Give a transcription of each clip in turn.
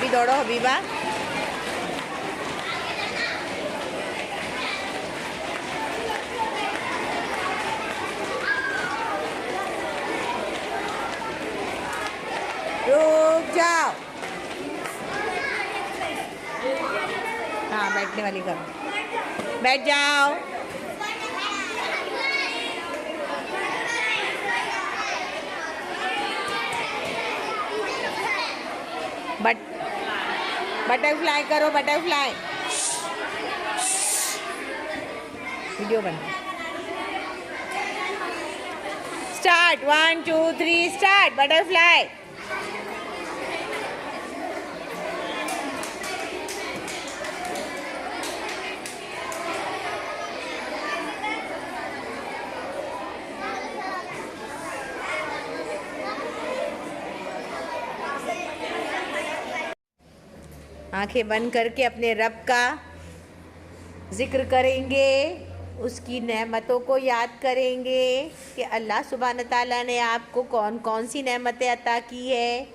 अभी दौड़ो हबीबा। रुक जाओ। हाँ बैठने वाली करो, बैठ जाओ। बटरफ्लाई करो, बटरफ्लाई। वीडियो बना। Start 1 2 3 start. बटरफ्लाई। आंखें बंद करके अपने रब का जिक्र करेंगे, उसकी नेमतों को याद करेंगे कि अल्लाह सुब्हान तआला ने आपको कौन कौन सी नेमतें अता की है।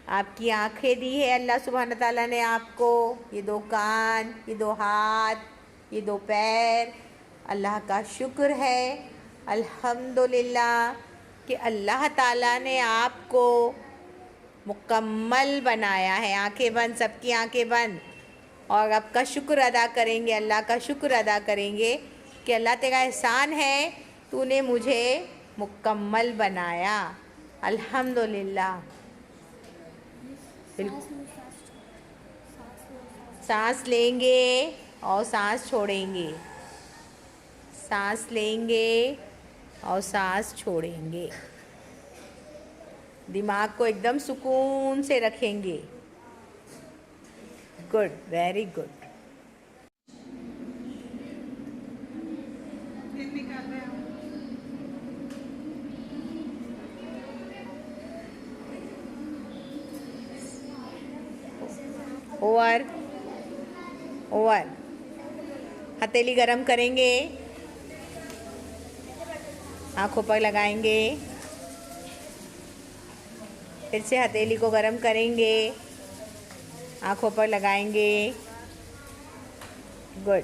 आपकी आंखें दी है अल्लाह सुब्हान तआला ने आपको, ये 2 कान, ये 2 हाथ, ये 2 पैर। अल्लाह का शुक्र है, अल्हम्दुलिल्लाह कि अल्लाह ताला ने आपको मुकम्मल बनाया है। आंखें बंद, सबकी आंखें बंद, और आपका शुक्र अदा करेंगे, अल्लाह का शुक्र अदा करेंगे कि अल्लाह तेरा एहसान है, तूने मुझे मुकम्मल बनाया, अल्हम्दुलिल्लाह। सांस लेंगे और सांस छोड़ेंगे, सांस लेंगे और सांस छोड़ेंगे। दिमाग को एकदम सुकून से रखेंगे। Good, very good. Over over. हथेली गरम करेंगे, आँखों पर लगाएंगे, फिर से हथेली को गरम करेंगे, आँखों पर लगाएंगे। गुड।